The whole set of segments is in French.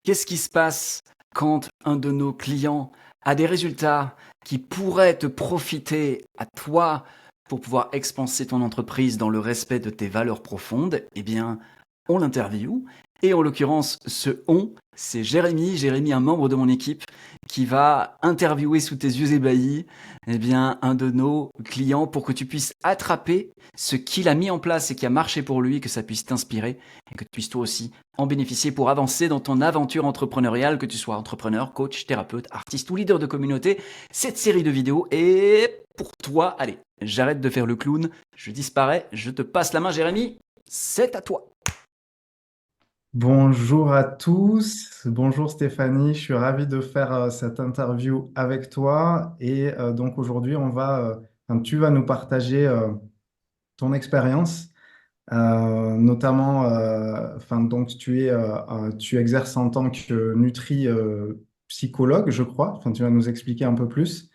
Qu'est-ce qui se passe quand un de nos clients a des résultats qui pourraient te profiter à toi pour pouvoir expanser ton entreprise dans le respect de tes valeurs profondes? Eh bien, on l'interviewe. Et en l'occurrence, ce on, c'est Jérémy. Jérémy, un membre de mon équipe, qui va interviewer sous tes yeux ébahis, eh bien, un de nos clients pour que tu puisses attraper ce qu'il a mis en place et qui a marché pour lui, que ça puisse t'inspirer et que tu puisses toi aussi en bénéficier pour avancer dans ton aventure entrepreneuriale, que tu sois entrepreneur, coach, thérapeute, artiste ou leader de communauté. Cette série de vidéos est pour toi. Allez, j'arrête de faire le clown, je disparais, je te passe la main Jérémy, c'est à toi. Bonjour à tous, bonjour Stéphanie, je suis ravi de faire cette interview avec toi et donc aujourd'hui tu vas nous partager ton expérience, notamment, donc tu exerces en tant que psychologue, je crois, tu vas nous expliquer un peu plus.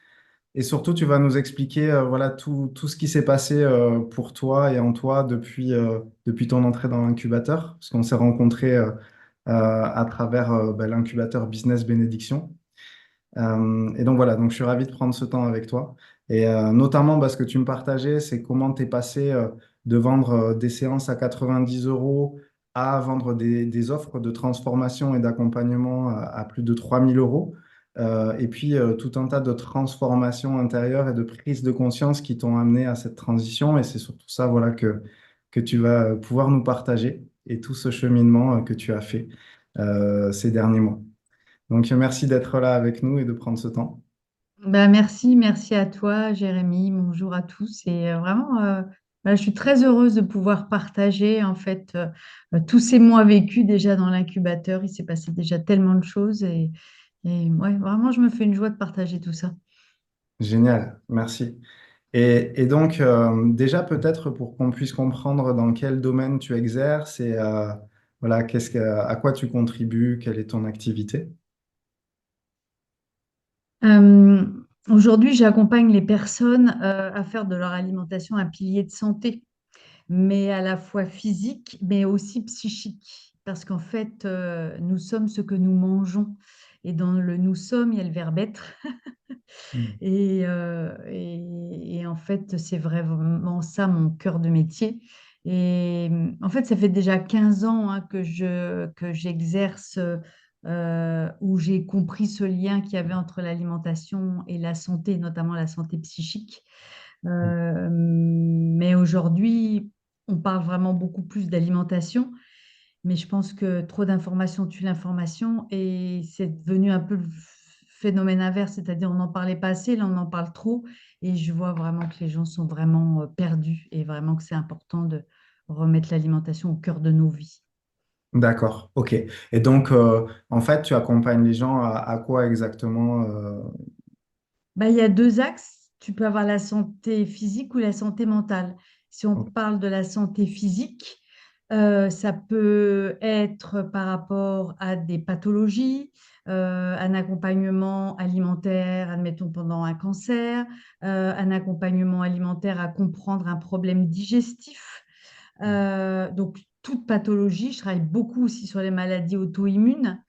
Et surtout, tu vas nous expliquer voilà, tout ce qui s'est passé pour toi et en toi depuis ton entrée dans l'incubateur, parce qu'on s'est rencontrés à travers l'incubateur Business Bénédiction. Et donc voilà, donc je suis ravi de prendre ce temps avec toi. Et notamment, ce que tu me partageais, c'est comment tu es passé de vendre des séances à 90 euros à vendre des offres de transformation et d'accompagnement à plus de 3 000 euros. Et puis tout un tas de transformations intérieures et de prises de conscience qui t'ont amené à cette transition. Et c'est surtout ça voilà, que tu vas pouvoir nous partager et tout ce cheminement que tu as fait ces derniers mois. Donc, merci d'être là avec nous et de prendre ce temps. Merci à toi, Jérémy. Bonjour à tous. Et vraiment, je suis très heureuse de pouvoir partager en fait tous ces mois vécus déjà dans l'incubateur. Il s'est passé déjà tellement de choses et ouais, vraiment, je me fais une joie de partager tout ça. Génial, merci. Et donc, déjà, peut-être pour qu'on puisse comprendre dans quel domaine tu exerces et voilà, à quoi tu contribues, quelle est ton activité. Euh, Aujourd'hui, j'accompagne les personnes à faire de leur alimentation un pilier de santé, mais à la fois physique, mais aussi psychique. Parce qu'en fait, nous sommes ce que nous mangeons. Et dans le nous sommes, il y a le verbe être. Mm. Et en fait, c'est vraiment ça mon cœur de métier. Et en fait, ça fait déjà 15 ans hein, que j'exerce, où j'ai compris ce lien qu'il y avait entre l'alimentation et la santé, notamment la santé psychique. Mais aujourd'hui, on parle vraiment beaucoup plus d'alimentation. Mais je pense que trop d'informations tue l'information et c'est devenu un peu le phénomène inverse, c'est-à-dire on n'en parlait pas assez, là on en parle trop et je vois vraiment que les gens sont vraiment perdus et vraiment que c'est important de remettre l'alimentation au cœur de nos vies. D'accord, ok. Et donc, en fait, tu accompagnes les gens à quoi exactement Bah, il y a deux axes. Tu peux avoir la santé physique ou la santé mentale. Si on ok. parle de la santé physique, ça peut être par rapport à des pathologies, un accompagnement alimentaire, admettons pendant un cancer, un accompagnement alimentaire à comprendre un problème digestif. Donc, toute pathologie, je travaille beaucoup aussi sur les maladies auto-immunes.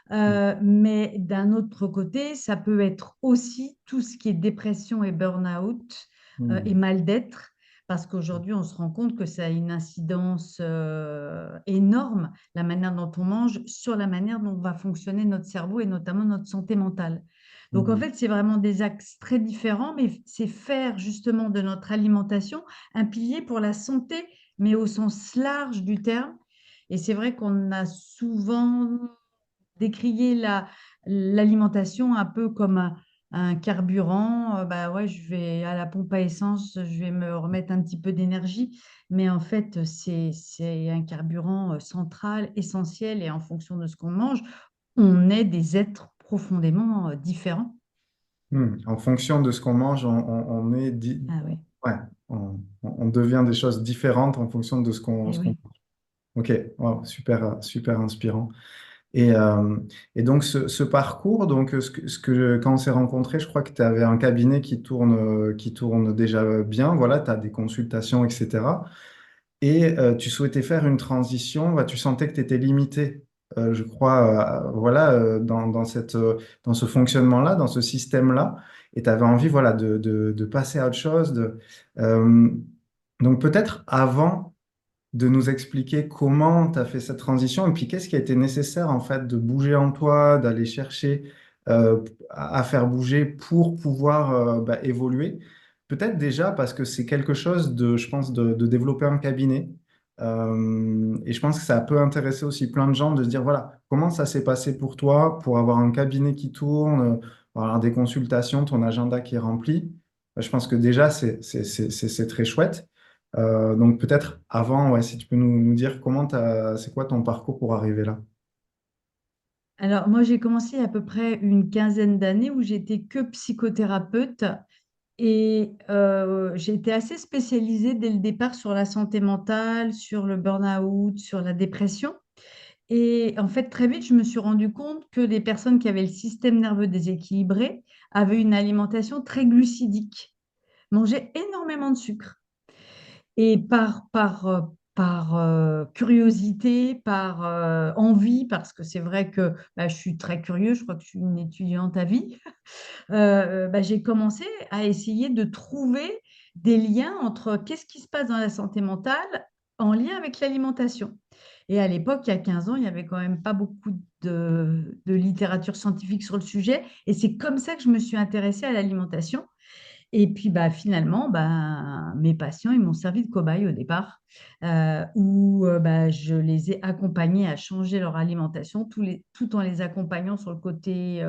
Mais d'un autre côté, ça peut être aussi tout ce qui est dépression et burn-out et Mm. mal-être, parce qu'aujourd'hui, on se rend compte que ça a une incidence énorme, la manière dont on mange, sur la manière dont va fonctionner notre cerveau et notamment notre santé mentale. Donc, en Mm. fait, c'est vraiment des axes très différents, mais c'est faire justement de notre alimentation un pilier pour la santé, mais au sens large du terme. Et c'est vrai qu'on a souvent décrier l'alimentation un peu comme un carburant. Bah ouais, je vais à la pompe à essence, je vais me remettre un petit peu d'énergie. Mais en fait, c'est un carburant central, essentiel. Et en fonction de ce qu'on mange, on est des êtres profondément différents. En fonction de ce qu'on mange, on est Ah oui, ouais, on devient des choses différentes en fonction de et ce qu'on. oui. Ok, wow, super, super inspirant. Et, euh, et donc ce parcours, donc quand on s'est rencontrés, je crois que tu avais un cabinet qui tourne déjà bien, voilà, tu as des consultations, etc. Et tu souhaitais faire une transition, bah, tu sentais que tu étais limité je crois, voilà, dans ce fonctionnement-là, dans ce système-là, et tu avais envie, voilà, de passer à autre chose. Euh, donc peut-être avant de nous expliquer comment tu as fait cette transition et puis qu'est-ce qui a été nécessaire en fait de bouger en toi, d'aller chercher à faire bouger pour pouvoir évoluer. Peut-être déjà parce que c'est quelque chose de, je pense, de développer un cabinet. Et je pense que ça peut intéresser aussi plein de gens de se dire, voilà, comment ça s'est passé pour toi, pour avoir un cabinet qui tourne, avoir des consultations, ton agenda qui est rempli. Je pense que déjà, c'est très chouette. Donc peut-être avant, ouais, si tu peux nous dire c'est quoi ton parcours pour arriver là? Alors, moi, j'ai commencé il y a à peu près une quinzaine d'années où j'étais que psychothérapeute et j'ai été assez spécialisée dès le départ sur la santé mentale, sur le burn-out, sur la dépression. Et en fait, très vite, je me suis rendu compte que les personnes qui avaient le système nerveux déséquilibré avaient une alimentation très glucidique, mangeaient énormément de sucre. Et par curiosité, par envie, parce que c'est vrai que bah, je suis très curieuse, je crois que je suis une étudiante à vie, bah, j'ai commencé à essayer de trouver des liens entre qu'est-ce qui se passe dans la santé mentale en lien avec l'alimentation. Et à l'époque, il y a 15 ans, il n'y avait quand même pas beaucoup de littérature scientifique sur le sujet. Et c'est comme ça que je me suis intéressée à l'alimentation. Et puis bah, finalement, bah, mes patients, ils m'ont servi de cobaye au départ, où bah, je les ai accompagnés à changer leur alimentation, tout en les accompagnant sur le côté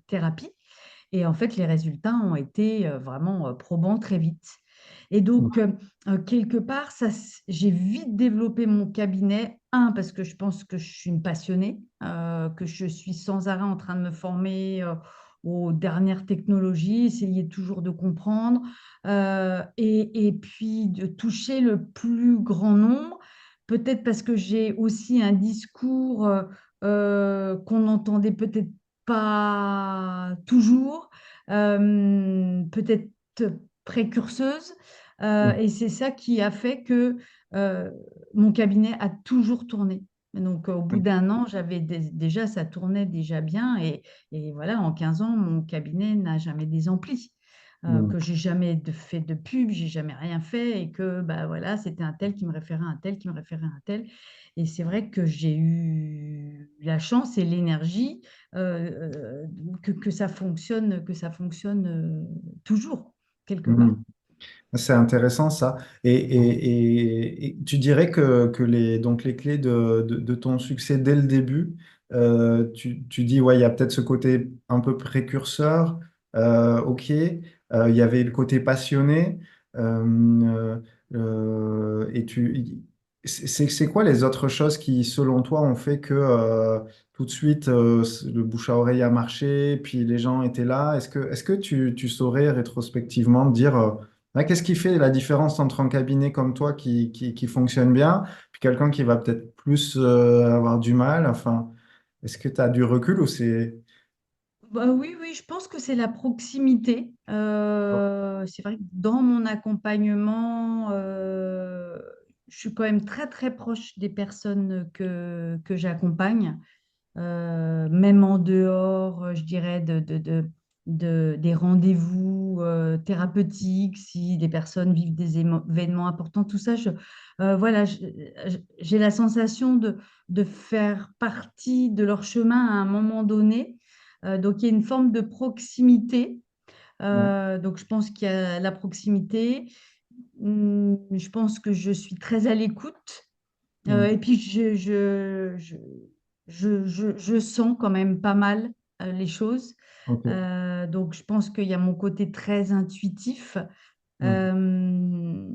thérapie. Et en fait, les résultats ont été vraiment probants très vite. Et donc, quelque part, j'ai vite développé mon cabinet. Un, parce que je pense que je suis une passionnée, que je suis sans arrêt en train de me former aux dernières technologies, essayer toujours de comprendre, et puis de toucher le plus grand nombre. Peut-être parce que j'ai aussi un discours qu'on n'entendait peut-être pas toujours, peut-être précurseuse. Et c'est ça qui a fait que euh, mon cabinet a toujours tourné. Donc, au bout d'un an, déjà, ça tournait déjà bien. Et voilà, en 15 ans, mon cabinet n'a jamais désempli. Mm. Que j'ai jamais fait de pub, j'ai jamais rien fait. Et que bah, voilà, c'était un tel qui me référait à un tel, qui me référait à un tel. Et c'est vrai que j'ai eu la chance et l'énergie que ça fonctionne toujours, quelque Mm. part. C'est intéressant ça. Et tu dirais que donc les clés de ton succès dès le début, tu dis, ouais, il y a peut-être ce côté un peu précurseur, ok, il y avait le côté passionné, et c'est quoi les autres choses qui, selon toi, ont fait que tout de suite, le bouche à oreille a marché, puis les gens étaient là? Est-ce que tu saurais rétrospectivement dire... ouais, qu'est-ce qui fait la différence entre un cabinet comme toi qui fonctionne bien, puis quelqu'un qui va peut-être plus avoir du mal? Enfin, est-ce que tu as du recul ou c'est... Bah oui, oui, je pense que c'est la proximité. C'est vrai que dans mon accompagnement, je suis quand même très, très proche des personnes que j'accompagne. Même en dehors, je dirais, des rendez-vous thérapeutiques, si les personnes vivent des événements importants, tout ça, voilà, j'ai la sensation de faire partie de leur chemin à un moment donné. Donc, il y a une forme de proximité. Donc, je pense qu'il y a la proximité. Je pense que je suis très à l'écoute. Mm. Et puis, je sens quand même pas mal les choses. Ok. Donc, je pense qu'il y a mon côté très intuitif. Mm.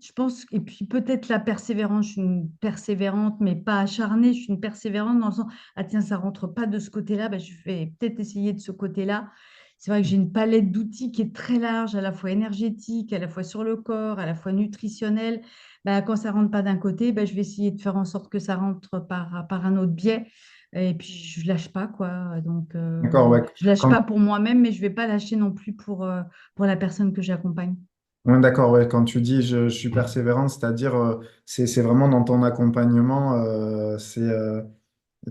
Je pense, et puis peut-être la persévérance, je suis une persévérante, mais pas acharnée, je suis une persévérante dans le sens, ah tiens, ça rentre pas de ce côté-là, ben, je vais peut-être essayer de ce côté-là. C'est vrai que j'ai une palette d'outils qui est très large, à la fois énergétique, à la fois sur le corps, à la fois nutritionnel. Ben, quand ça rentre pas d'un côté, ben, je vais essayer de faire en sorte que ça rentre par un autre biais. Et puis, je lâche pas, quoi. Donc, D'accord, ouais. je lâche Quand, pas pour moi-même, mais je vais pas lâcher non plus pour la personne que j'accompagne. ouais, d'accord, ouais. Quand tu dis je suis persévérante, c'est-à-dire c'est vraiment dans ton accompagnement,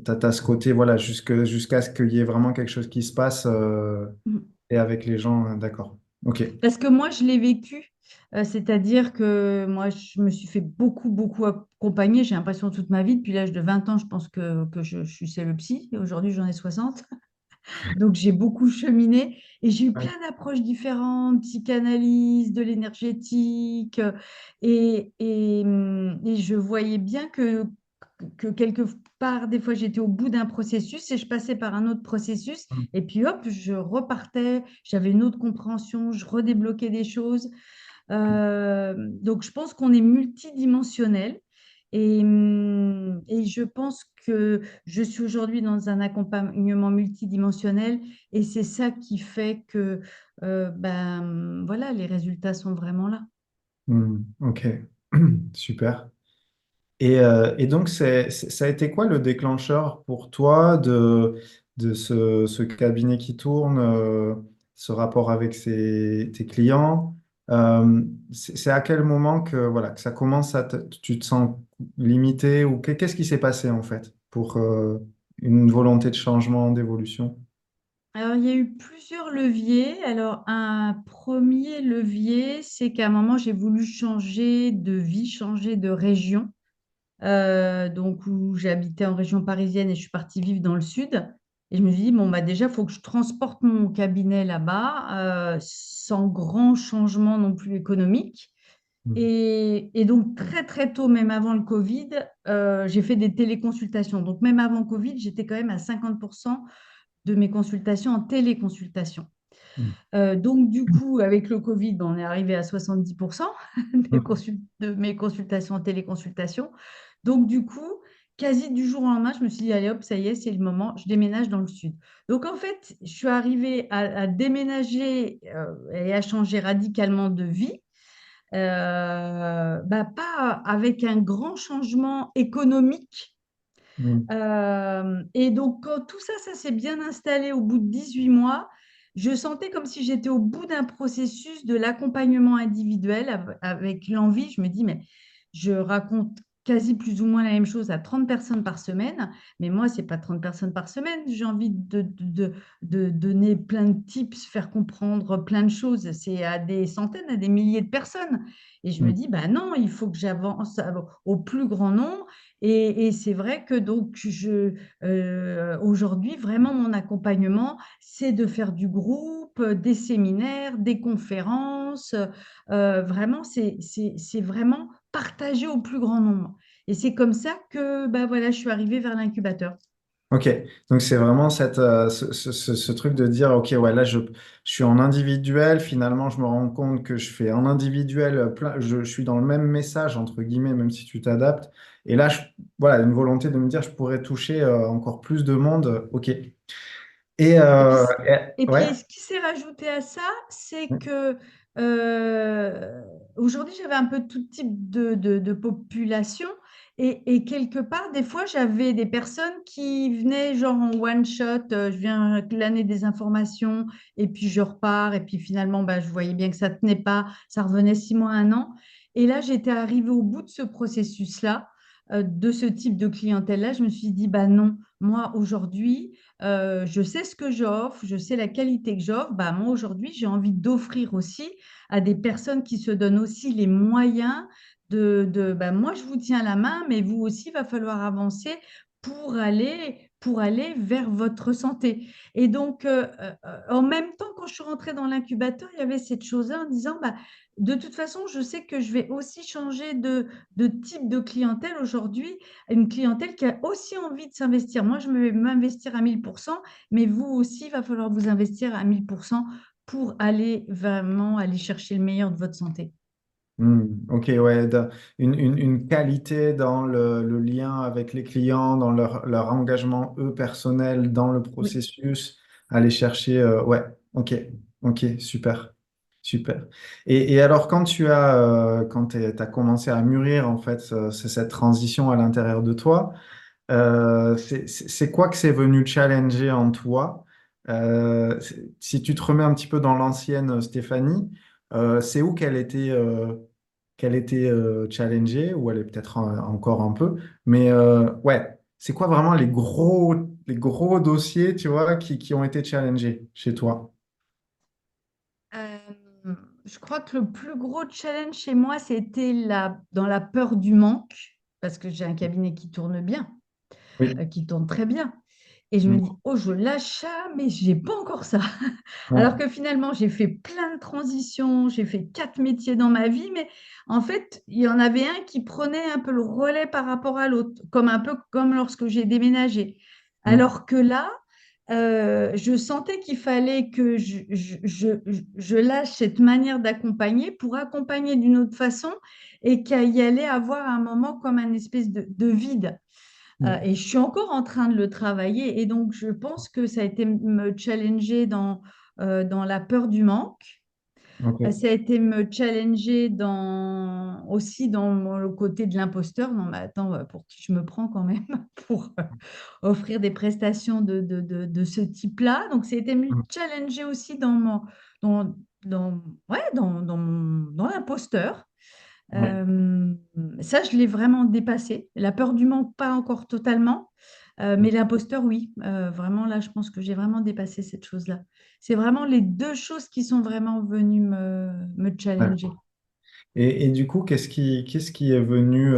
t'as ce côté, voilà, jusqu'à ce qu'il y ait vraiment quelque chose qui se passe et avec les gens, d'accord. Ok. Parce que moi, je l'ai vécu, c'est-à-dire que moi, je me suis fait beaucoup, beaucoup accompagner, j'ai l'impression toute ma vie. Depuis l'âge de 20 ans, je pense que je suis seule psy, et aujourd'hui, j'en ai 60. Donc, j'ai beaucoup cheminé et j'ai eu Ouais. plein d'approches différentes, psychanalyse, de l'énergétique, et je voyais bien que quelque part, des fois, j'étais au bout d'un processus et je passais par un autre processus et puis hop, je repartais, j'avais une autre compréhension, je redébloquais des choses. Donc, je pense qu'on est multidimensionnel. Et je pense que je suis aujourd'hui dans un accompagnement multidimensionnel et c'est ça qui fait que ben, voilà, les résultats sont vraiment là. Ok. Super. Et donc, ça a été quoi le déclencheur pour toi de ce cabinet qui tourne, ce rapport avec tes clients? C'est à quel moment que, voilà, que ça commence tu te sens limité ou qu'est-ce qui s'est passé en fait pour une volonté de changement, d'évolution? Alors, il y a eu plusieurs leviers. Alors, un premier levier, c'est qu'à un moment, j'ai voulu changer de vie, changer de région. Donc où j'habitais en région parisienne et je suis partie vivre dans le sud. Et je me suis dit, bon, bah déjà, il faut que je transporte mon cabinet là-bas, sans grand changement non plus économique. Mhm. Et donc, très, très tôt, même avant le Covid, j'ai fait des téléconsultations. Donc, même avant Covid, j'étais quand même à 50% de mes consultations en téléconsultation. Donc, du coup, avec le Covid, on est arrivé à 70% Mhm. de mes consultations en téléconsultation. Donc, du coup, quasi du jour au lendemain, je me suis dit, allez hop, ça y est, c'est le moment, je déménage dans le sud. Donc, en fait, je suis arrivée à déménager et à changer radicalement de vie. Bah, pas avec un grand changement économique. Mhm. Et donc, quand tout ça, ça s'est bien installé au bout de 18 mois, je sentais comme si j'étais au bout d'un processus de l'accompagnement individuel avec l'envie. Je me dis, mais je raconte quasi plus ou moins la même chose à 30 personnes par semaine, mais moi, c'est pas 30 personnes par semaine. J'ai envie de donner plein de tips, faire comprendre plein de choses. C'est à des centaines, à des milliers de personnes. Et je me Mhm. dis, bah non, il faut que j'avance au plus grand nombre. Et c'est vrai que donc aujourd'hui, vraiment, mon accompagnement, c'est de faire du groupe, des séminaires, des conférences. Vraiment, c'est vraiment partager au plus grand nombre. Et c'est comme ça que bah, voilà, je suis arrivée vers l'incubateur. Ok, donc c'est vraiment ce truc de dire, ok, ouais, là je suis en individuel, finalement je me rends compte que je fais en individuel, je suis dans le même message, entre guillemets, même si tu t'adaptes. Et là, voilà, une volonté de me dire, je pourrais toucher encore plus de monde, ok. Et puis, Ouais. ce qui s'est rajouté à ça, c'est que aujourd'hui, j'avais un peu tout type de population. Et quelque part, des fois, j'avais des personnes qui venaient genre en one shot, je viens glaner des informations et puis je repars. Et puis finalement, bah, je voyais bien que ça ne tenait pas, ça revenait 6 mois, un an. Et là, j'étais arrivée au bout de ce processus-là, de ce type de clientèle-là. Je me suis dit, bah non, moi, aujourd'hui, je sais ce que j'offre, je sais la qualité que j'offre. Bah, moi, aujourd'hui, j'ai envie d'offrir aussi à des personnes qui se donnent aussi les moyens bah, moi, je vous tiens la main, mais vous aussi, il va falloir avancer pour aller vers votre santé. Et donc, en même temps, quand je suis rentrée dans l'incubateur, il y avait cette chose-là en disant, bah, de toute façon, je sais que je vais aussi changer de type de clientèle aujourd'hui, une clientèle qui a aussi envie de s'investir. Moi, je vais m'investir à 1000%, mais vous aussi, il va falloir vous investir à 1000% pour aller vraiment aller chercher le meilleur de votre santé. Ok, ouais, une qualité dans le lien avec les clients, dans leur engagement, eux, personnel, dans le Oui. processus, aller chercher, ouais, ok, ok, super, super. Et alors, quand tu as commencé à mûrir, en fait, c'est cette transition à l'intérieur de toi, c'est quoi que c'est venu challenger en toi? Si tu te remets un petit peu dans l'ancienne Stéphanie, c'est où qu'elle était challengée, ou elle est peut-être encore un peu, mais ouais, c'est quoi vraiment les gros dossiers, tu vois, qui ont été challengés chez toi? Euh, je crois que le plus gros challenge chez moi, c'était dans la peur du manque, parce que j'ai un cabinet qui tourne bien, Oui. qui tourne très bien. Et je me Mm. dis, oh, je lâche ça, mais j'ai pas encore ça. Alors Ouais. que finalement, j'ai fait plein de transitions, j'ai fait 4 métiers dans ma vie, mais en fait, il y en avait un qui prenait un peu le relais par rapport à l'autre, comme un peu comme lorsque j'ai déménagé. Mm. Alors que là, je sentais qu'il fallait que je lâche cette manière d'accompagner pour accompagner d'une autre façon et qu'il y allait avoir un moment comme un espèce de vide. Mm. Et je suis encore en train de le travailler. Et donc, je pense que ça a été me challenger dans la peur du manque. Ok. Ça a été me challenger aussi dans le côté de l'imposteur. Non, mais attends, pour qui je me prends quand même pour offrir des prestations de ce type-là. Donc, ça a été me Mm. challenger aussi dans, ouais, dans l'imposteur. Ouais. Euh, Ça, je l'ai vraiment dépassé. La peur du manque, pas encore totalement, mais l'imposteur, oui. Vraiment, là, je pense que j'ai vraiment dépassé cette chose-là. C'est vraiment les deux choses qui sont vraiment venues me Ouais. challenger. Et du coup, qu'est-ce qui est venu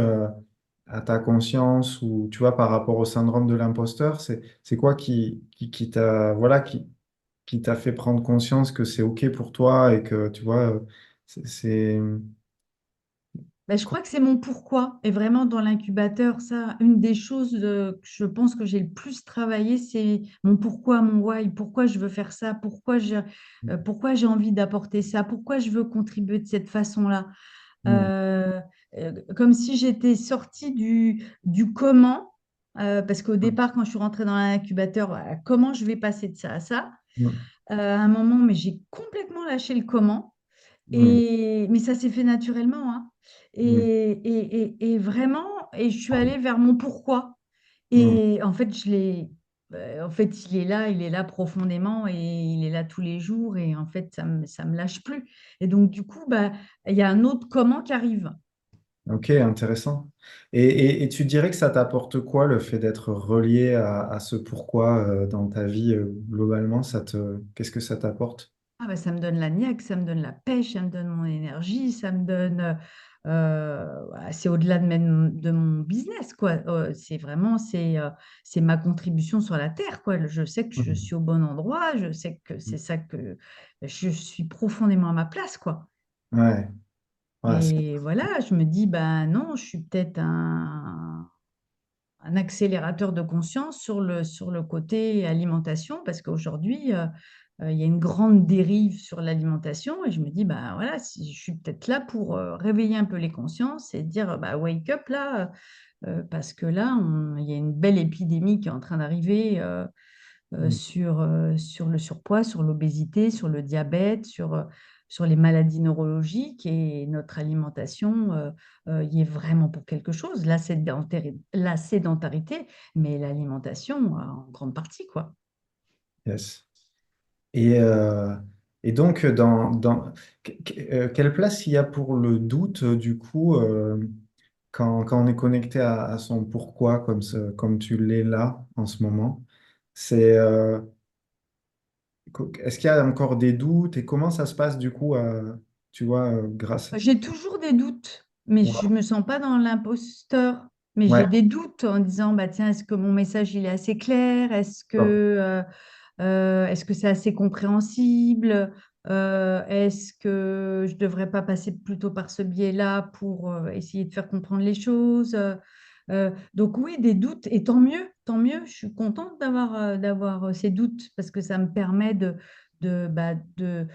à ta conscience ou tu vois par rapport au syndrome de l'imposteur, c'est quoi qui t'a voilà qui t'a fait prendre conscience que c'est OK pour toi et que tu vois c'est Ben, je crois que c'est mon pourquoi. Et vraiment, dans l'incubateur, ça, une des choses que je pense que j'ai le plus travaillé, c'est mon pourquoi, mon why, pourquoi je veux faire ça, pourquoi j'ai envie d'apporter ça, pourquoi je veux contribuer de cette façon-là. Mm. Euh, Comme si j'étais sortie du comment, parce qu'au Mm. départ, quand je suis rentrée dans l'incubateur, voilà, comment je vais passer de ça à ça. Mm. À un moment, mais j'ai complètement lâché le comment. Mm. Mais ça s'est fait naturellement, hein. Mm. Et vraiment, et je suis allée vers mon pourquoi. Mm. Et en fait, en fait, il est là profondément et il est là tous les jours. Et en fait, ça me lâche plus. Et donc, du coup, bah, il y a un autre comment qui arrive. Ok, intéressant. Et tu dirais que ça t'apporte quoi le fait d'être relié à ce pourquoi dans ta vie globalement, qu'est-ce que ça t'apporte? Ah bah, ça me donne la niaque, ça me donne la pêche, ça me donne mon énergie, ça me donne. Voilà, c'est au-delà de mon business, quoi. C'est vraiment c'est ma contribution sur la terre, quoi. Je sais que je Mhm. suis au bon endroit, je sais que c'est ça que je suis profondément à ma place, quoi. Ouais, ouais, Et voilà, je me dis, ben non, je suis peut-être un accélérateur de conscience sur le côté alimentation, parce qu'aujourd'hui, il y a une grande dérive sur l'alimentation, et je me dis, bah voilà, si je suis peut-être là pour réveiller un peu les consciences et dire, bah wake up là, parce que là, il y a une belle épidémie qui est en train d'arriver Mhm. sur le surpoids, sur l'obésité, sur le diabète, sur les maladies neurologiques, et notre alimentation y est vraiment pour quelque chose. La sédentarité, mais l'alimentation en grande partie, quoi. Yes. Et, euh, et donc, quelle place il y a pour le doute, du coup, quand on est connecté à son pourquoi, comme tu l'es là en ce moment? C'est, est-ce qu'il y a encore des doutes et comment ça se passe, du coup, tu vois, grâce. J'ai toujours des doutes, mais je Ouais. ne me sens pas dans l'imposteur. Mais Ouais. j'ai des doutes en disant, bah, tiens, est-ce que mon message il est assez clair? Est-ce que c'est assez compréhensible? Est-ce que je ne devrais pas passer plutôt par ce biais-là pour essayer de faire comprendre les choses? Donc oui, des doutes, et tant mieux, tant mieux. Je suis contente d'avoir ces doutes parce que ça me permet euh, bah, de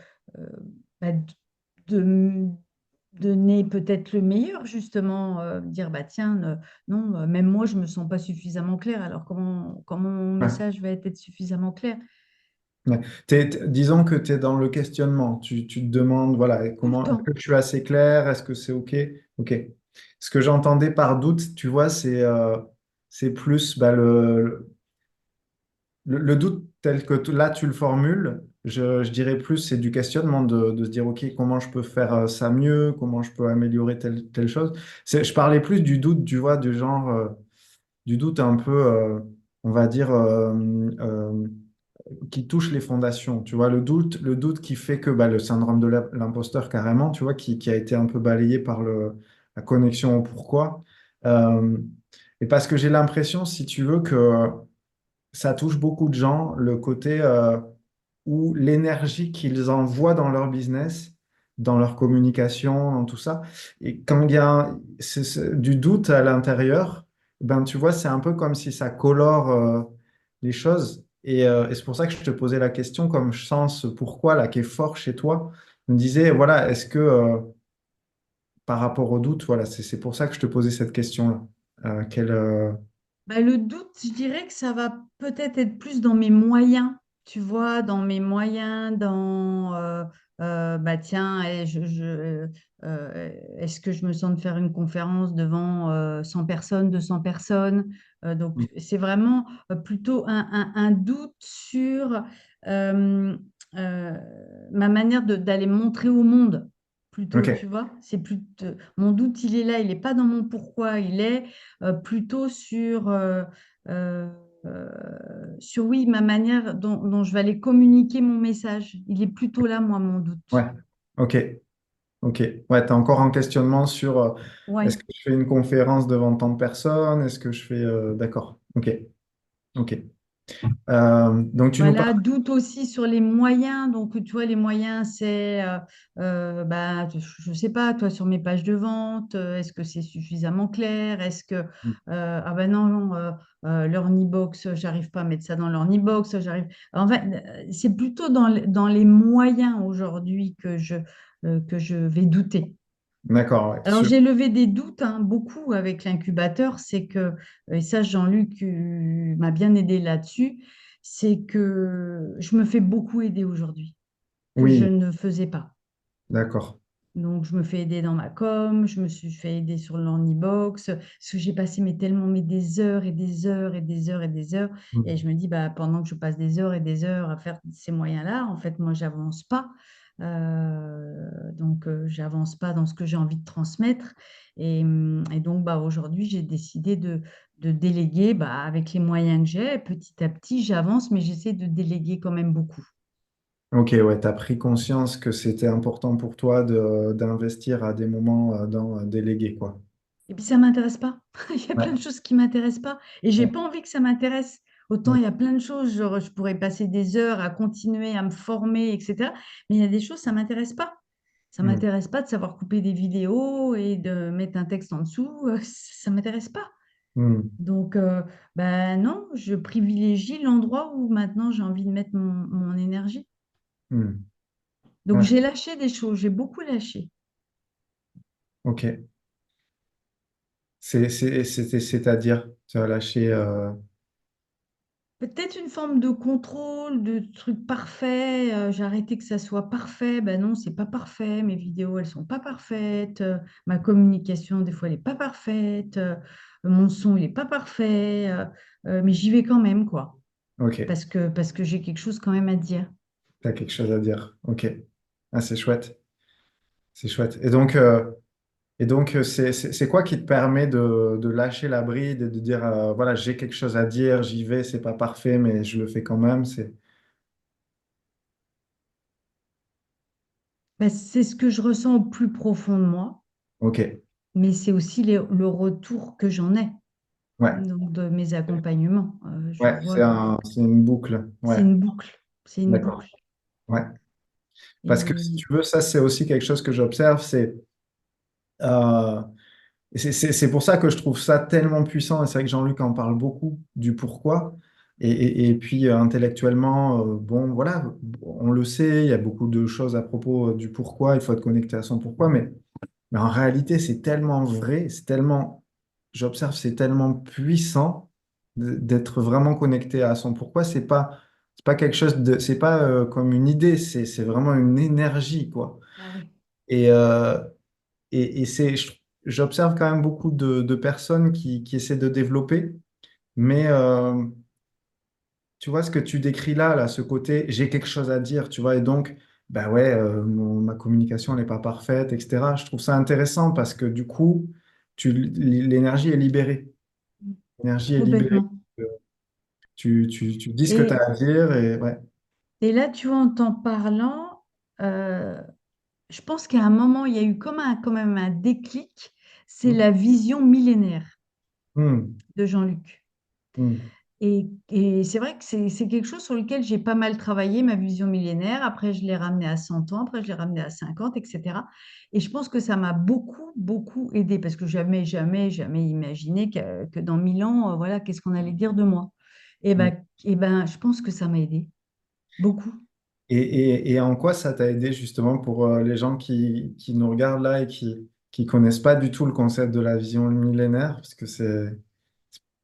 donner peut-être le meilleur, justement, dire, bah tiens, non, même moi, je ne me sens pas suffisamment claire, alors comment mon Ouais. message va être suffisamment clair? Ouais. Disons que tu es dans le questionnement. Tu te demandes, voilà, et Tout le comment, est-ce que temps. je suis assez clair? Est-ce que c'est OK? OK. Ce que j'entendais par doute, tu vois, c'est plus bah, le doute tel que là tu le formules. Je dirais plus, c'est du questionnement de se dire, OK, comment je peux faire ça mieux? Comment je peux améliorer telle chose? Je parlais plus du doute, tu vois, du genre. du doute un peu, on va dire, qui touche les fondations. Tu vois, le doute qui fait que bah, le syndrome de l'imposteur carrément, tu vois, qui a été un peu balayé par la connexion au pourquoi. Euh, et parce que j'ai l'impression, si tu veux, que ça touche beaucoup de gens, le côté où l'énergie qu'ils envoient dans leur business, dans leur communication, dans tout ça, et quand il y a du doute à l'intérieur, ben tu vois, c'est un peu comme si ça colore les choses. Et c'est pour ça que je te posais la question, comme je sens ce pourquoi là qui est fort chez toi. Je me disais, voilà, est-ce que par rapport au doute, voilà, c'est pour ça que je te posais cette question-là. Quel, Bah, le doute, je dirais que ça va peut-être être plus dans mes moyens, tu vois, dans mes moyens, bah tiens, est-ce que je me sens de faire une conférence devant 100 personnes, 200 personnes? Donc, c'est vraiment plutôt un doute sur euh, euh, ma manière d'aller montrer au monde, plutôt, tu Ok, vois. C'est plus, mon doute, il est là, il n'est pas dans mon pourquoi, il est plutôt euh, euh, sur oui, ma manière dont je vais aller communiquer mon message. Il est plutôt là, moi, mon ouais, doute. ok. Ok, ouais, tu es encore en questionnement sur Ouais. est-ce que je fais une conférence devant tant de personnes? Est-ce que je fais. D'accord, ok, ok. Donc tu nous Voilà, parles. doute aussi sur les moyens. Donc, tu vois, les moyens, c'est, bah, je sais pas, toi, sur mes pages de vente, est-ce que c'est suffisamment clair? Est-ce que, ah ben non, non, l'Ornibox, j'arrive pas à mettre ça dans l'Ornibox, j'arrive. En fait, c'est plutôt dans les moyens aujourd'hui que je vais douter. D'accord, ouais, Alors, j'ai levé des doutes, hein, beaucoup avec l'incubateur, c'est que, et ça, Jean-Luc m'a bien aidé là-dessus, c'est que je me fais beaucoup aider aujourd'hui, que je oui, ne faisais pas. d'accord. Donc, je me fais aider dans ma com, je me suis fait aider sur l'Ornibox, parce que j'ai passé mais des heures et des heures et des heures et des heures, et Mm. je me dis, bah, pendant que je passe des heures et des heures à faire ces moyens-là, en fait, moi, j'avance pas. Donc, j'avance pas dans ce que j'ai envie de transmettre. Et donc, bah, aujourd'hui, j'ai décidé de déléguer bah, avec les moyens que j'ai. Petit à petit, j'avance, mais j'essaie de déléguer quand même beaucoup. Ok, ouais, tu as pris conscience que c'était important pour toi d'investir à des moments dans déléguer, quoi. Et puis ça m'intéresse pas. Il y a plein Ouais, de choses qui m'intéressent pas et j'ai ouais, pas envie que ça m'intéresse. Autant ouais. il y a plein de choses, genre, je pourrais passer des heures à continuer à me former, etc. Mais il y a des choses, ça m'intéresse pas. Ça Mm. m'intéresse pas de savoir couper des vidéos et de mettre un texte en dessous. Ça m'intéresse pas. Mm. Donc, ben non, je privilégie l'endroit où maintenant j'ai envie de mettre mon énergie. Mm. Donc, Ouais, j'ai lâché des choses, j'ai beaucoup lâché. ok. C'est-à-dire, tu as lâché. Peut-être une forme de contrôle, de trucs parfaits. J'ai arrêté que ça soit parfait. Ben non, c'est pas parfait. Mes vidéos, elles sont pas parfaites. Ma communication, des fois, elle est pas parfaite. Mon son, il est pas parfait. Mais j'y vais quand même, quoi. Ok, Parce que j'ai quelque chose quand même à dire. tu as quelque chose à dire. Ok. Ah, c'est chouette. C'est chouette. Et donc, c'est quoi qui te permet de lâcher la bride et de dire, voilà, j'ai quelque chose à dire, j'y vais, c'est pas parfait, mais je le fais quand même. Ben, c'est ce que je ressens au plus profond de moi. Ok, Mais c'est aussi le retour que j'en ai, ouais, donc de mes accompagnements. Je ouais, vois que c'est une boucle. c'est Ouais, une boucle. C'est une d'accord. boucle. Ouais. Parce que si Et tu veux, ça, c'est aussi quelque chose que j'observe, euh, c'est pour ça que je trouve ça tellement puissant. Et c'est vrai que Jean-Luc en parle beaucoup du pourquoi. Et puis intellectuellement, bon, voilà, on le sait, il y a beaucoup de choses à propos du pourquoi, il faut être connecté à son pourquoi, mais en réalité, c'est tellement vrai, j'observe, c'est tellement puissant d'être vraiment connecté à son pourquoi. C'est pas quelque chose c'est pas comme une idée, c'est vraiment une énergie, quoi. ah oui. Et, euh, j'observe quand même beaucoup de personnes qui essaient de développer, mais tu vois ce que tu décris là, ce côté, j'ai quelque chose à dire, tu vois, et donc, bah ouais, ma communication n'est pas parfaite, etc. Je trouve ça intéressant parce que du coup, l'énergie est libérée. L'énergie est libérée. complètement. euh, tu dis ce que tu as Et, à dire et ouais. et là, tu vois, en t'en parlant, euh, je pense qu'à un moment, il y a eu comme quand même un déclic, c'est Hmm, la vision millénaire hmm, de Jean-Luc. hmm, Et c'est vrai que c'est quelque chose sur lequel j'ai pas mal travaillé, ma vision millénaire. Après, je l'ai ramené à 100 ans, après, je l'ai ramené à 50, etc. Et je pense que ça m'a beaucoup, beaucoup aidé parce que jamais, jamais, jamais imaginé que dans 1000 ans, voilà, qu'est-ce qu'on allait dire de moi. hmm. Et ben, je pense que ça m'a aidé beaucoup. Et en quoi ça t'a aidé justement pour les gens qui nous regardent là et qui connaissent pas du tout le concept de la vision millénaire, parce que c'est...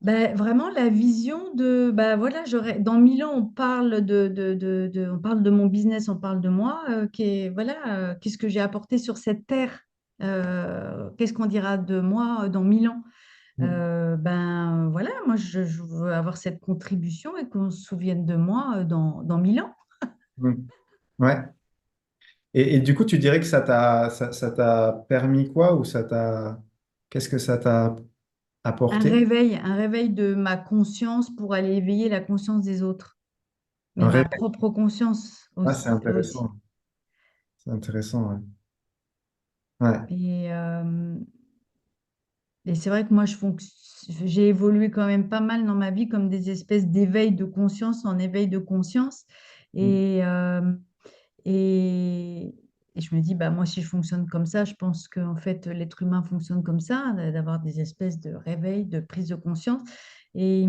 Ben, vraiment, la vision de, ben, voilà, dans 1000 ans, on parle on parle de mon business, on parle de moi, voilà, qu'est-ce que j'ai apporté sur cette terre, qu'est-ce qu'on dira de moi dans 1000 ans. Hmm, Ben voilà, moi, je veux avoir cette contribution et qu'on se souvienne de moi dans 1000 ans. hmm. Ouais. Et du coup, tu dirais que ça t'a permis quoi ou ça t'a... Qu'est-ce que ça t'a apporté? Un réveil de ma conscience pour aller éveiller la conscience des autres, mais Un ma réveil. propre conscience Ah, c'est aussi. intéressant. C'est intéressant, ouais. Ouais. Et, Et c'est vrai que moi, j'ai évolué quand même pas mal dans ma vie comme des espèces d'éveil de conscience en éveil de conscience. Hmm, Et, et, et je me dis, bah, moi, si je fonctionne comme ça, je pense qu'en fait, l'être humain fonctionne comme ça, d'avoir des espèces de réveil, de prise de conscience. Et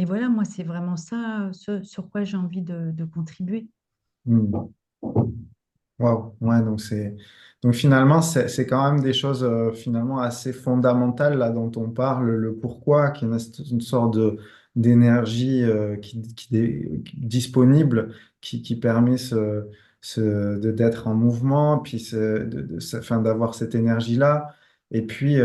voilà, moi, c'est vraiment ça sur quoi j'ai envie de contribuer. hmm. Waouh, ouais, donc finalement c'est quand même des choses finalement assez fondamentales là dont on parle, le pourquoi, qui est une sorte de d'énergie disponible qui permet d'être en mouvement, puis enfin, d'avoir cette énergie-là, et puis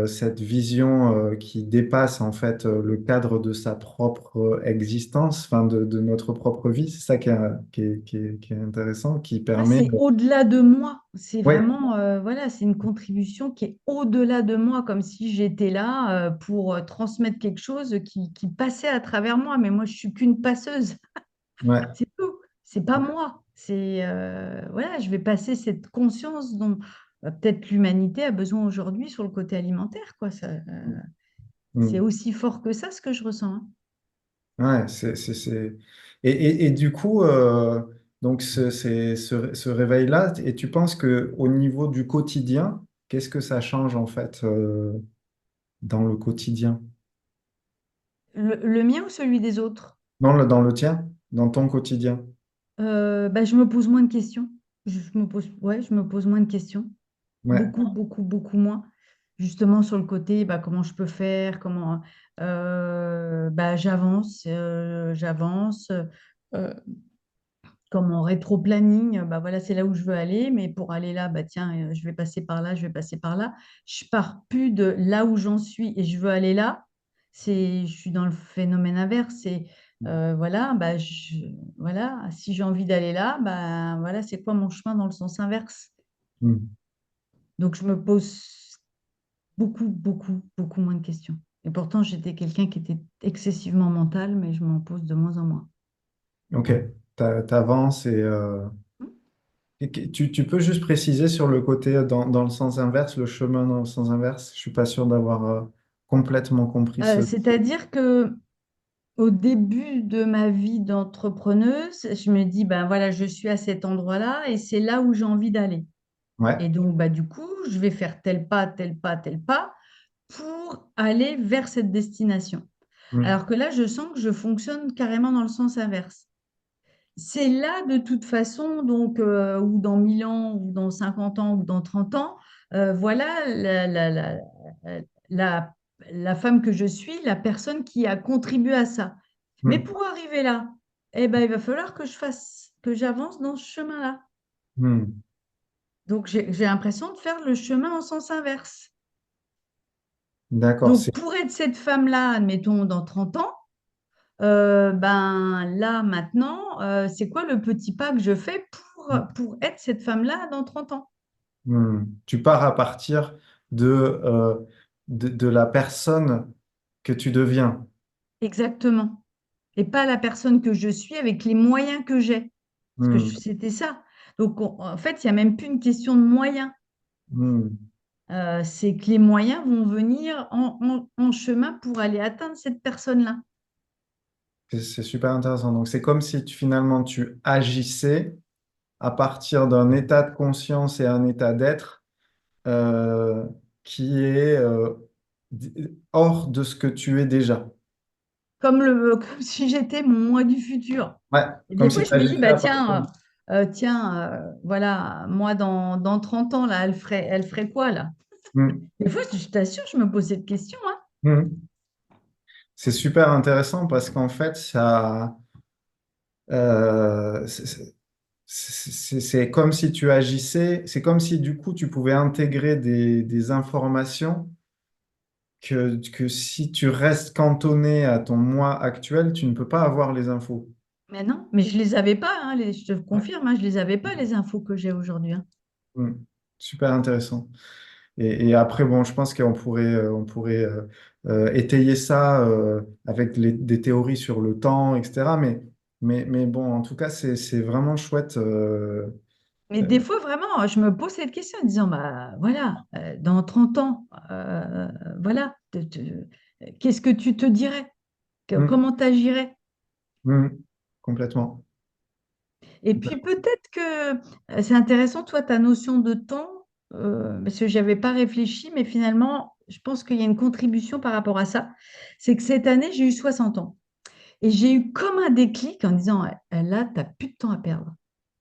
cette vision qui dépasse en fait le cadre de sa propre existence, enfin de notre propre vie. C'est ça qui est intéressant, qui Ah, permet... c'est au-delà de moi. C'est Oui, vraiment, voilà, c'est une contribution qui est au-delà de moi, comme si j'étais là pour transmettre quelque chose qui passait à travers moi. Mais moi, je suis qu'une passeuse. ouais, C'est tout. C'est pas moi. Voilà, je vais passer cette conscience dont peut-être l'humanité a besoin aujourd'hui sur le côté alimentaire, quoi. C'est mm. aussi fort que ça, ce que je ressens, hein. Ouais, et du coup, donc ce réveil-là, et tu penses que au niveau du quotidien, qu'est-ce que ça change en fait dans le quotidien? Le mien ou celui des autres? Dans le tien, dans ton quotidien? Bah, je me pose moins de questions. Ouais, je me pose moins de questions. Ouais. Beaucoup, beaucoup, beaucoup moins. Justement sur le côté, bah, comment je peux faire, bah, j'avance. euh, Comme en rétro-planning, bah, voilà, c'est là où je veux aller, mais pour aller là, bah, tiens, je vais passer par là, je vais passer par là. Je pars plus de là où j'en suis et je veux aller là. Je suis dans le phénomène inverse. Voilà, bah, voilà, si j'ai envie d'aller là, bah, voilà, c'est quoi mon chemin dans le sens inverse? Mm. Donc, je me pose beaucoup, beaucoup, beaucoup moins de questions. Et pourtant, j'étais quelqu'un qui était excessivement mental, mais je m'en pose de moins en moins. Ok, t'avances tu peux juste préciser sur le côté dans le sens inverse, le chemin dans le sens inverse. Je suis pas sûr d'avoir complètement compris C'est-à-dire que au début de ma vie d'entrepreneuse, je me dis, ben voilà, je suis à cet endroit-là et c'est là où j'ai envie d'aller. Ouais. Et donc, bah, du coup, je vais faire tel pas, tel pas, tel pas pour aller vers cette destination. Mm. Alors que là, je sens que je fonctionne carrément dans le sens inverse. C'est là, de toute façon, donc, ou dans 1000 ans, ou dans 50 ans, ou dans 30 ans, voilà la, la femme que je suis, la personne qui a contribué à ça. Mais Mm. pour arriver là, eh ben, il va falloir que j'avance dans ce chemin-là. Mm. Donc, j'ai l'impression de faire le chemin en sens inverse. D'accord, Donc, pour être cette femme-là, admettons, dans 30 ans, ben là, maintenant, c'est quoi le petit pas que je fais pour être cette femme-là dans 30 ans? Tu pars à partir de, de la personne que tu deviens. exactement. Et pas la personne que je suis avec les moyens que j'ai. Parce que Hmm, c'était ça. Donc, en fait, il n'y a même plus une question de moyens. hmm. C'est que les moyens vont venir en chemin pour aller atteindre cette personne-là. C'est super intéressant. Donc, c'est comme si finalement tu agissais à partir d'un état de conscience et un état d'être euh, qui est hors de ce que tu es déjà. Comme si j'étais mon moi du futur. Ouais, Et comme des fois, si tu je me dis, agissais bah à partir. voilà, moi, dans 30 ans, là, elle ferait quoi, là? Hmm, Des fois, je t'assure, je me pose cette question, hein. hmm. C'est super intéressant parce qu'en fait, ça, euh, c'est comme si tu agissais, c'est comme si du coup tu pouvais intégrer des informations que si tu restes cantonné à ton moi actuel, tu ne peux pas avoir les infos. Mais non, mais je les avais pas, hein, je te Ouais. confirme, hein, je les avais pas, les infos que j'ai aujourd'hui, hein. Mm. Super intéressant. Et après, bon, je pense on pourrait étayer ça avec des théories sur le temps, etc. Mais bon, en tout cas, c'est vraiment chouette. Mais des fois, vraiment, je me pose cette question en disant, bah voilà, dans 30 ans, voilà, qu'est-ce que tu te dirais? Mm, Comment t'agirais? mm, complètement. Et puis peut-être que c'est intéressant, toi, ta notion de temps, parce que j'avais pas réfléchi, mais finalement, je pense qu'il y a une contribution par rapport à ça. C'est que cette année, j'ai eu 60 ans. Et j'ai eu comme un déclic en disant, là, tu n'as plus de temps à perdre.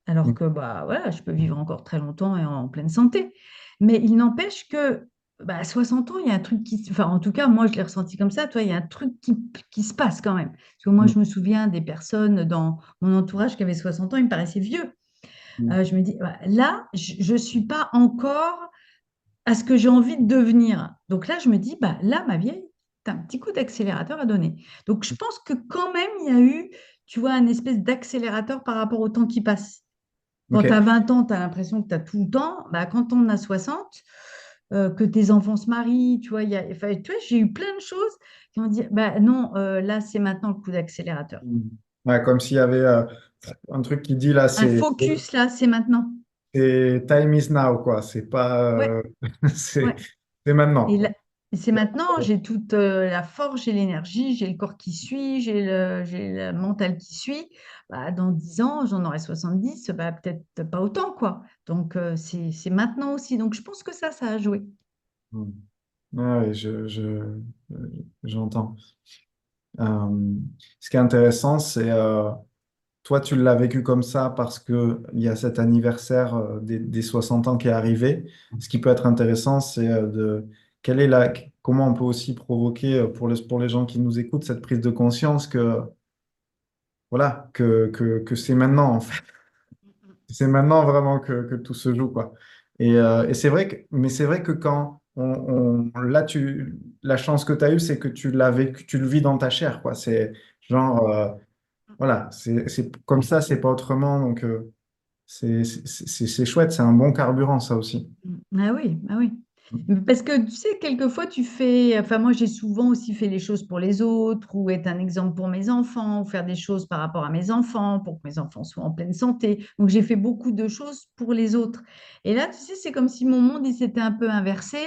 Alors Mm, que bah voilà, je peux vivre encore très longtemps et en pleine santé. Mais il n'empêche que bah, à 60 ans, il y a un truc enfin en tout cas, moi je l'ai ressenti comme ça, toi, il y a un truc qui se passe quand même. Parce que moi, mm, je me souviens des personnes dans mon entourage qui avaient 60 ans, ils me paraissaient vieux. mm, Je me dis, bah, là, je ne suis pas encore à ce que j'ai envie de devenir. Donc là, je me dis, bah, là, ma vieille, tu as un petit coup d'accélérateur à donner. Donc je pense que quand même, il y a eu, tu vois, un espèce d'accélérateur par rapport au temps qui passe. Quand tu as ok. 20 ans, tu as l'impression que tu as tout le temps. Bah, quand on a 60, que tes enfants se marient, tu vois, enfin, tu vois, j'ai eu plein de choses qui ont dit, bah, non, là, c'est maintenant le coup d'accélérateur. Mm. Ouais, comme s'il y avait un truc qui dit là, Un focus, là, c'est maintenant. c'est time is now, quoi. C'est pas, Ouais, c'est ouais. c'est maintenant, Et quoi. là, c'est maintenant, j'ai toute la force, j'ai l'énergie, j'ai le corps qui suit, j'ai le mental qui suit. Bah, dans 10 ans, j'en aurai 70, bah, peut-être pas autant, quoi. Donc, c'est maintenant aussi. Donc, je pense que ça a joué. Mm. Ouais, j'entends. Euh, Ce qui est intéressant, c'est toi, tu l'as vécu comme ça parce que il y a cet anniversaire des 60 ans qui est arrivé. Ce qui peut être intéressant, c'est de quelle est comment on peut aussi provoquer pour les gens qui nous écoutent cette prise de conscience que voilà que c'est maintenant en fait. C'est maintenant vraiment que tout se joue, quoi. Et c'est vrai mais c'est vrai que quand là, la chance que tu as eue, c'est que tu l'as vécu, tu le vis dans ta chair, quoi. C'est genre, voilà, c'est comme ça, c'est pas autrement. Donc, c'est chouette, c'est un bon carburant, ça aussi. Ah oui, ah oui. Parce que tu sais, quelquefois, enfin moi j'ai souvent aussi fait les choses pour les autres, ou être un exemple pour mes enfants, ou faire des choses par rapport à mes enfants, pour que mes enfants soient en pleine santé. Donc j'ai fait beaucoup de choses pour les autres. Et là, tu sais, c'est comme si mon monde, il s'était un peu inversé.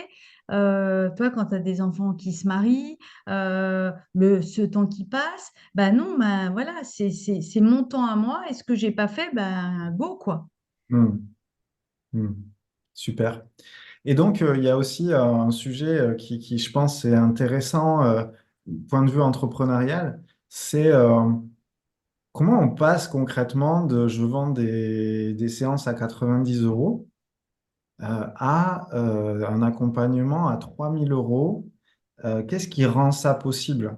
Toi, quand tu as des enfants qui se marient, ce temps qui passe, ben non, ben voilà, c'est mon temps à moi, et ce que j'ai pas fait, ben go, quoi. Hmm, hmm. Super. Et donc, il y a aussi un sujet qui, je pense, est intéressant, point de vue entrepreneurial, c'est comment on passe concrètement de je vends des séances à 90 euros à un accompagnement à 3 000 euros. Qu'est-ce qui rend ça possible?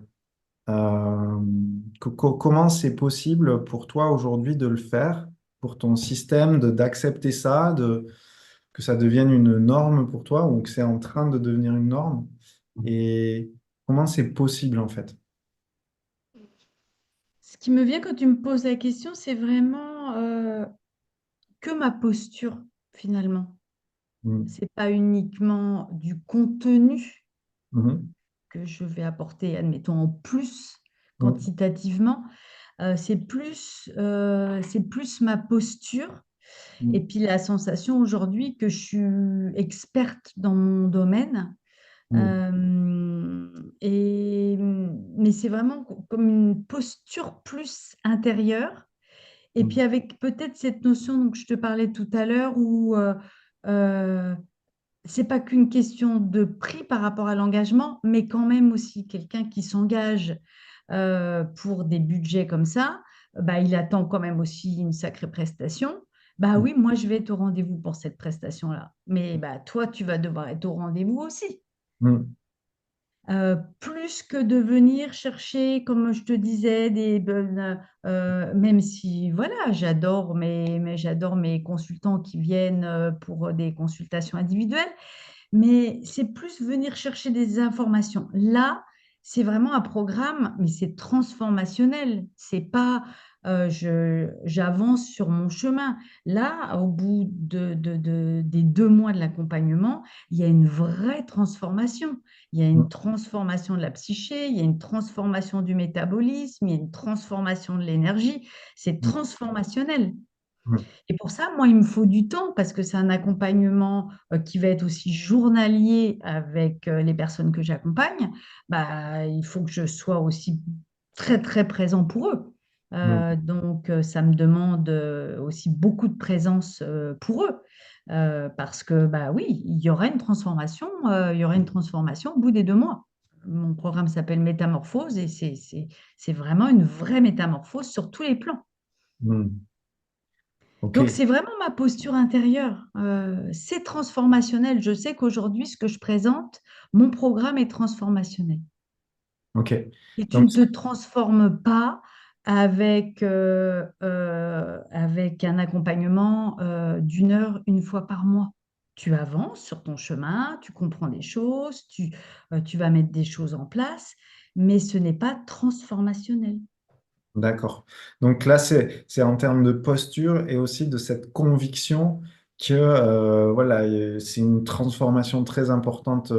Euh, Comment c'est possible pour toi aujourd'hui de le faire, pour ton système, d'accepter ça, que ça devienne une norme pour toi ou que c'est en train de devenir une norme? Et comment c'est possible en fait? Ce qui me vient quand tu me poses la question, c'est vraiment que ma posture, finalement. Mm. C'est pas uniquement du contenu Mhm. que je vais apporter, admettons, en plus, Mm, quantitativement, c'est plus ma posture et mm, puis la sensation aujourd'hui que je suis experte dans mon domaine. mm, Mais c'est vraiment comme une posture plus intérieure et puis mm, avec peut-être cette notion dont je te parlais tout à l'heure où, heu, c'est pas qu'une question de prix par rapport à l'engagement, mais quand même aussi quelqu'un qui s'engage, pour des budgets comme ça, bah, il attend quand même aussi une sacrée prestation. Bah, mm, oui, moi je vais être au rendez-vous pour cette prestation-là, mais bah, toi, tu vas devoir être au rendez-vous aussi. mm, Plus que de venir chercher, comme je te disais, des bonnes, même si voilà, j'adore mes consultants qui viennent, pour, des consultations individuelles, mais c'est plus venir chercher des informations. Là, c'est vraiment un programme, mais c'est transformationnel. C'est pas, je j'avance sur mon chemin. Là, au bout des 2 mois de l'accompagnement, il y a une vraie transformation. Il y a une mm, transformation de la psyché, il y a une transformation du métabolisme, il y a une transformation de l'énergie. C'est mm, transformationnel. mm, Et pour ça, moi, il me faut du temps parce que c'est un accompagnement, qui va être aussi journalier avec, les personnes que j'accompagne. Bah, il faut que je sois aussi très, très présent pour eux. mm, Donc, ça me demande, aussi beaucoup de présence, pour eux. Parce que, bah, oui, il y aura une transformation au bout des 2 mois. Mon programme s'appelle Métamorphose et c'est vraiment une vraie métamorphose sur tous les plans. mm. Ok, Donc, c'est vraiment ma posture intérieure. C'est transformationnel. Je sais qu'aujourd'hui, ce que je présente, mon programme est transformationnel. ok. Et tu Donc, ne te transformes pas avec un accompagnement d'une heure, une fois par mois. Tu avances sur ton chemin, tu comprends des choses, tu vas mettre des choses en place, mais ce n'est pas transformationnel. d'accord. Donc là, c'est en termes de posture et aussi de cette conviction que voilà, c'est une transformation très importante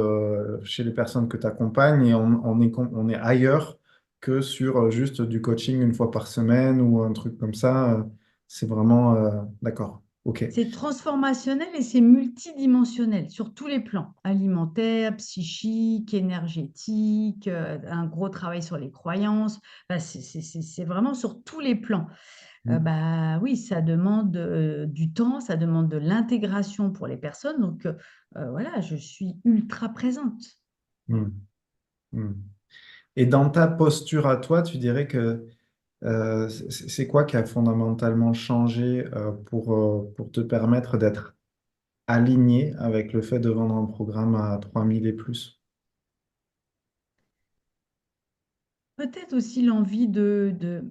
chez les personnes que tu accompagnes et on est ailleurs que sur juste du coaching une fois par semaine ou un truc comme ça. C'est vraiment d'accord. Ok. C'est transformationnel et c'est multidimensionnel sur tous les plans, alimentaire, psychique, énergétique, un gros travail sur les croyances. Bah, c'est vraiment sur tous les plans. Mm, Bah, oui, ça demande, du temps, ça demande de l'intégration pour les personnes donc voilà, je suis ultra présente. mm, mm. Et dans ta posture à toi, tu dirais que c'est quoi qui a fondamentalement changé pour te permettre d'être aligné avec le fait de vendre un programme à 3000 et plus? Peut-être aussi l'envie de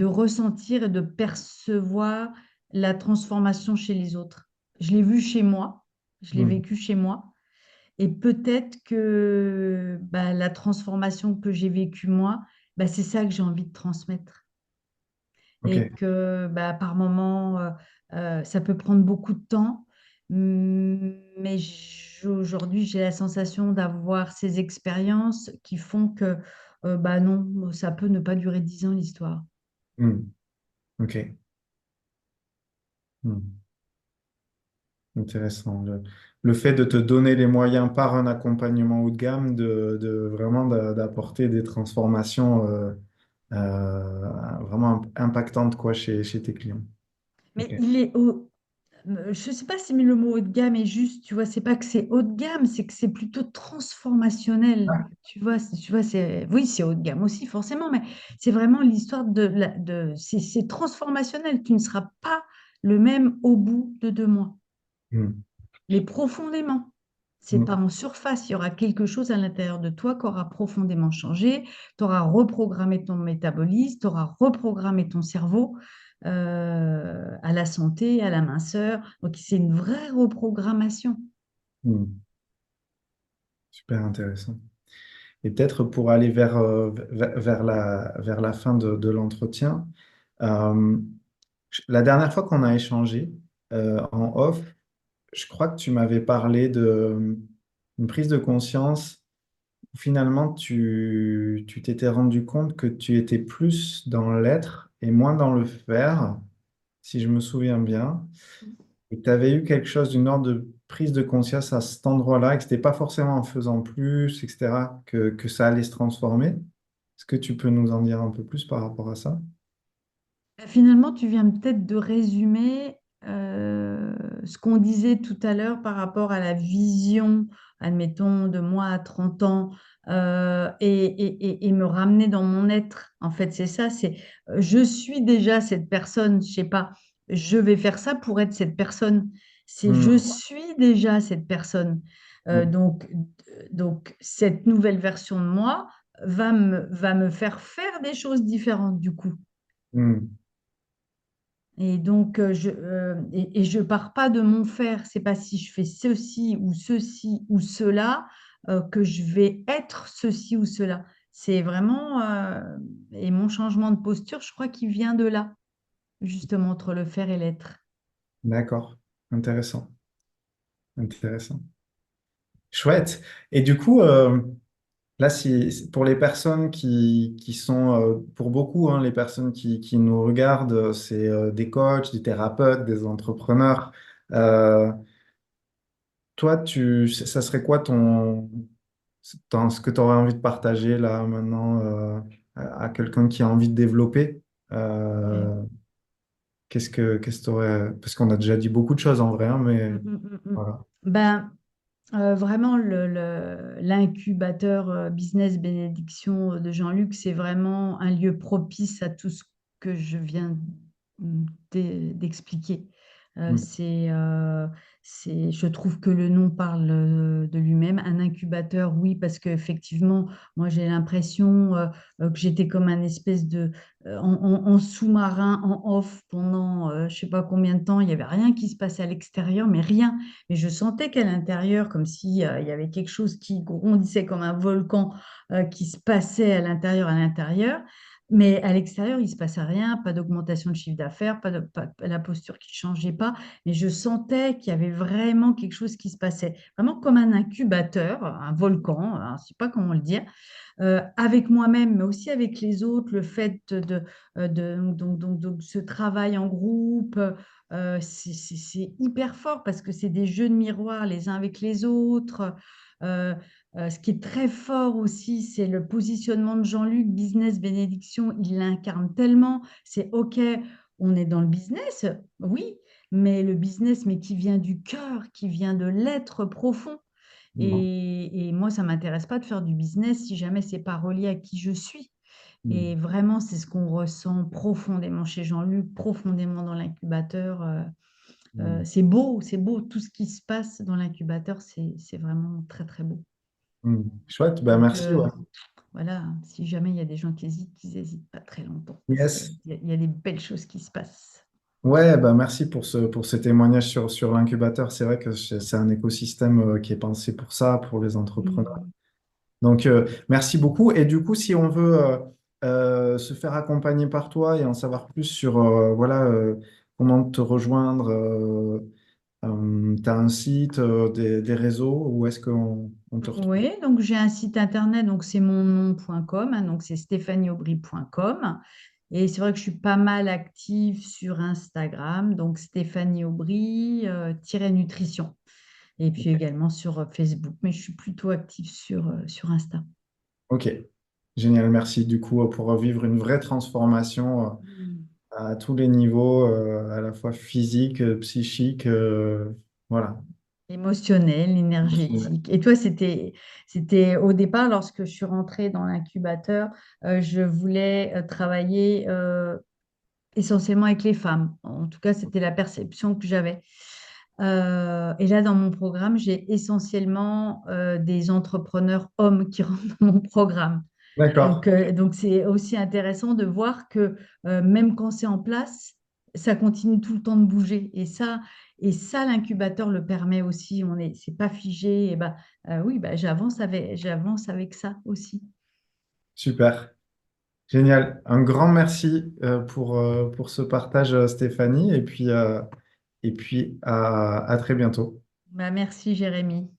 ressentir et de percevoir la transformation chez les autres. Je l'ai vu chez moi, je l'ai Hmm. vécu chez moi et peut-être que, bah, la transformation que j'ai vécue moi, bah, c'est ça que j'ai envie de transmettre et Ok. que, bah, par moments, ça peut prendre beaucoup de temps, mais aujourd'hui, j'ai la sensation d'avoir ces expériences qui font que, bah, non, ça peut ne pas durer 10 ans l'histoire. Hmm. Ok. Hmm. Intéressant. Le fait de te donner les moyens par un accompagnement haut de gamme de vraiment d'apporter des transformations vraiment impactantes quoi, chez tes clients. Mais Ok. il est haut, je sais pas si le mot haut de gamme est juste, tu vois? C'est pas que c'est haut de gamme, c'est que c'est plutôt transformationnel, Ah. tu vois? C'est oui, c'est haut de gamme aussi forcément, mais c'est vraiment l'histoire de c'est transformationnel. Tu ne seras pas le même au bout de 2 mois, Hmm. mais profondément. C'est pas Hmm. en surface, il y aura quelque chose à l'intérieur de toi qui aura profondément changé. Tu auras reprogrammé ton métabolisme, tu auras reprogrammé ton cerveau, à la santé, à la minceur. Donc c'est une vraie reprogrammation. Hmm. Super intéressant. Et peut-être pour aller vers la fin de l'entretien, euh, la dernière fois qu'on a échangé en off, je crois que tu m'avais parlé de une prise de conscience finalement, tu t'étais rendu compte que tu étais plus dans l'être et moins dans le faire, si je me souviens bien, et que tu avais eu quelque chose d'une ordre de prise de conscience à cet endroit-là, et que ce n'était pas forcément en faisant plus, etc., que ça allait se transformer. Est-ce que tu peux nous en dire un peu plus par rapport à ça? Finalement, tu viens peut-être de résumer ce qu'on disait tout à l'heure par rapport à la vision, admettons, de moi à 30 ans, et me ramener dans mon être. En fait, c'est ça, c'est je suis déjà cette personne, je sais pas, je vais faire ça pour être cette personne. C'est je Hmm, suis déjà cette personne. Euh, hmm, donc, donc, cette nouvelle version de moi va me faire faire des choses différentes du coup. hmm, Et donc, je pars pas de mon faire. C'est pas si je fais ceci ou cela que je vais être ceci ou cela. C'est vraiment, et mon changement de posture, je crois qu'il vient de là, justement, entre le faire et l'être. d'accord, intéressant, intéressant. Chouette. Et du coup, là, pour les personnes qui sont, pour beaucoup, hein, les personnes qui nous regardent, c'est des coachs, des thérapeutes, des entrepreneurs. Euh, Toi, ça serait quoi ce que tu aurais envie de partager là maintenant à quelqu'un qui a envie de développer? Ouais. Euh, qu'est-ce que t'aurais... Parce qu'on a déjà dit beaucoup de choses en vrai, hein, Mm, mais mm, mm, mm. voilà. Ben, vraiment, l'incubateur Business Bénédiction de Jean-Luc, c'est vraiment un lieu propice à tout ce que je viens d'expliquer. Euh, Mm, c'est, euh, je trouve que le nom parle de lui-même. Un incubateur, oui, parce qu'effectivement, moi, j'ai l'impression que j'étais comme un espèce de en sous-marin, en off pendant je sais pas combien de temps. Il n'y avait rien qui se passait à l'extérieur, mais rien. Mais je sentais qu'à l'intérieur, comme si, il y avait quelque chose qui grondissait comme un volcan qui se passait à l'intérieur. Mais à l'extérieur, il ne se passait rien, pas d'augmentation de chiffre d'affaires, la posture qui ne changeait pas. Mais je sentais qu'il y avait vraiment quelque chose qui se passait, vraiment comme un incubateur, un volcan, hein, je ne sais pas comment le dire, avec moi-même, mais aussi avec les autres, le fait donc, ce travail en groupe, c'est hyper fort parce que c'est des jeux de miroir les uns avec les autres. Euh, Ce qui est très fort aussi, c'est le positionnement de Jean-Luc, business bénédiction, il l'incarne tellement. C'est OK, on est dans le business, oui, mais le business, mais qui vient du cœur, qui vient de l'être profond. mm, Et moi, ça m'intéresse pas de faire du business si jamais c'est pas relié à qui je suis. mm, Et vraiment, c'est ce qu'on ressent profondément chez Jean-Luc, profondément dans l'incubateur. mm, C'est beau, c'est beau. Tout ce qui se passe dans l'incubateur, c'est vraiment très, très beau. mm. Chouette, bah Donc, merci, ouais. voilà, si jamais il y a des gens qui hésitent, qu'ils n'hésitent pas très longtemps parce qu'il Yes. y a des belles choses qui se passent. Ouais, bah merci pour ce témoignage sur l'incubateur. C'est vrai que c'est un écosystème qui est pensé pour ça, pour les entrepreneurs. Mm. Donc, merci beaucoup. Et du coup, si on veut se faire accompagner par toi et en savoir plus sur voilà, comment te rejoindre, tu as un site, des réseaux, où est-ce qu'on te retrouve? Oui, donc j'ai un site internet, donc c'est mon nom.com, hein, donc c'est stéphanieaubry.com. Et c'est vrai que je suis pas mal active sur Instagram, donc Stéphanie Aubry, nutrition. Et puis également sur Facebook, mais je suis plutôt active sur Insta. Ok, génial, merci. Du coup, pour vivre une vraie transformation Mm. à tous les niveaux, à la fois physique, psychique, voilà. Émotionnelle, énergétique. Et toi, c'était au départ, lorsque je suis rentrée dans l'incubateur, je voulais travailler essentiellement avec les femmes. En tout cas, c'était la perception que j'avais. Et là, dans mon programme, j'ai essentiellement des entrepreneurs hommes qui rentrent dans mon programme. D'accord, Donc c'est aussi intéressant de voir que même quand c'est en place, ça continue tout le temps de bouger. Et ça, l'incubateur le permet aussi. C'est pas figé. Et ben, oui, bah, j'avance avec ça aussi. super. Génial. Un grand merci pour ce partage, Stéphanie. Et puis à très bientôt. Bah, merci, Jérémy.